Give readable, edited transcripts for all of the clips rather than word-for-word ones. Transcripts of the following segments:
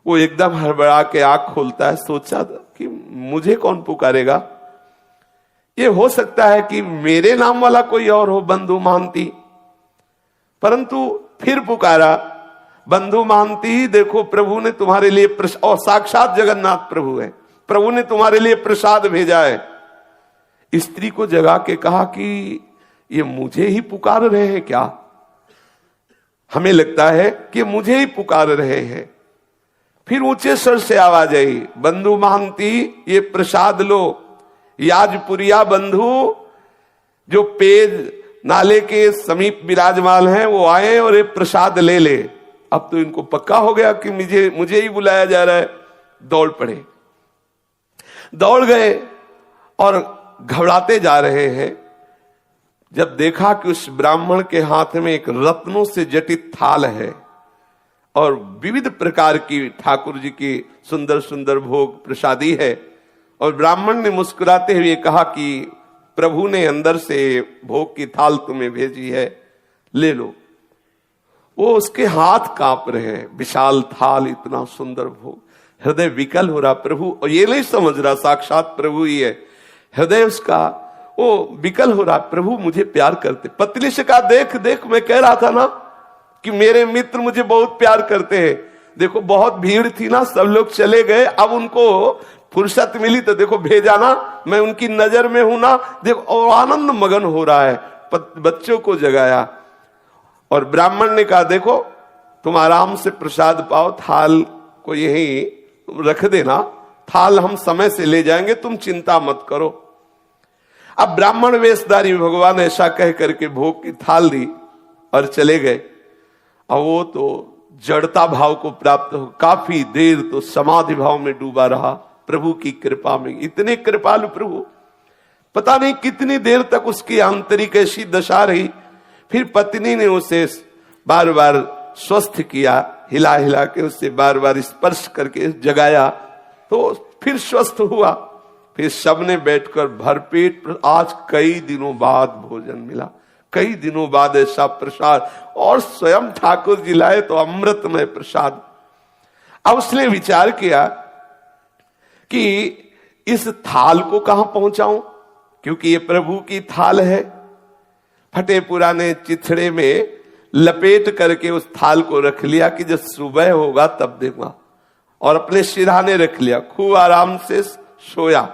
वो एकदम हड़बड़ा के आंख खोलता है, सोचा कि मुझे कौन पुकारेगा, ये हो सकता है कि मेरे नाम वाला कोई और हो, बंधु महांती। परंतु फिर पुकारा, बंधु महांती देखो प्रभु ने तुम्हारे लिए और साक्षात जगन्नाथ प्रभु है, प्रभु ने तुम्हारे लिए प्रसाद भेजा है। स्त्री को जगा के कहा कि ये मुझे ही पुकार रहे हैं क्या, हमें लगता है कि मुझे ही पुकार रहे हैं। फिर ऊंचे स्वर से आवाज आई, बंधु महांती ये प्रसाद लो। याजपुरिया बंधु जो पेज नाले के समीप विराजमान हैं वो आए और ये प्रसाद ले ले। अब तो इनको पक्का हो गया कि मुझे ही बुलाया जा रहा है। दौड़ पड़े, दौड़ गए और घबराते जा रहे हैं। जब देखा कि उस ब्राह्मण के हाथ में एक रत्नों से जटित थाल है और विविध प्रकार की ठाकुर जी की सुंदर सुंदर भोग प्रसादी है, और ब्राह्मण ने मुस्कुराते हुए कहा कि प्रभु ने अंदर से भोग की थाल तुम्हें भेजी है, ले लो। वो उसके हाथ कांप रहे हैं, विशाल थाल, इतना सुंदर भोग, हृदय विकल हो रहा। प्रभु, और ये नहीं समझ रहा साक्षात प्रभु ही है, हृदय उसका वो विकल हो रहा, प्रभु मुझे प्यार करते। पत्नी से कहा, देख देख मैं कह रहा था ना कि मेरे मित्र मुझे बहुत प्यार करते हैं। देखो बहुत भीड़ थी ना, सब लोग चले गए, अब उनको फुर्सत मिली तो देखो भेजा ना, मैं उनकी नजर में हूं ना, देखो। और आनंद मगन हो रहा है, बच्चों को जगाया। और ब्राह्मण ने कहा, देखो तुम आराम से प्रसाद पाओ, थाल को यहीं रख देना, थाल हम समय से ले जाएंगे, तुम चिंता मत करो। अब ब्राह्मण वेशधारी भगवान ऐसा कह करके भोग की थाल दी और चले गए। और वो तो जड़ता भाव को प्राप्त हो, काफी देर तो समाधि भाव में डूबा रहा प्रभु की कृपा में। इतने कृपालु प्रभु, पता नहीं कितनी देर तक उसकी आंतरिक ऐसी दशा रही। फिर पत्नी ने उसे बार बार स्वस्थ किया, हिला हिला के उससे बार बार स्पर्श करके जगाया, तो फिर स्वस्थ हुआ। फिर सबने बैठकर भरपेट, आज कई दिनों बाद भोजन मिला, कई दिनों बाद ऐसा प्रसाद, और स्वयं ठाकुर जी लाए तो अमृतमय प्रसाद। अब उसने विचार किया कि इस थाल को कहां पहुंचाऊं, क्योंकि ये प्रभु की थाल है। फटे पुराने चिथड़े में लपेट करके उस थाल को रख लिया कि जब सुबह होगा तब दूंगा, और अपने सिरहाने रख लिया, खूब आराम से सोया।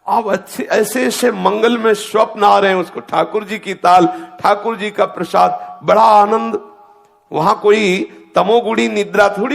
अब अच्छे ऐसे ऐसे मंगल में स्वप्न आ रहे हैं उसको, ठाकुर जी की ताल, ठाकुर जी का प्रसाद, बड़ा आनंद। वहां कोई तमोगुणी निद्रा थोड़ी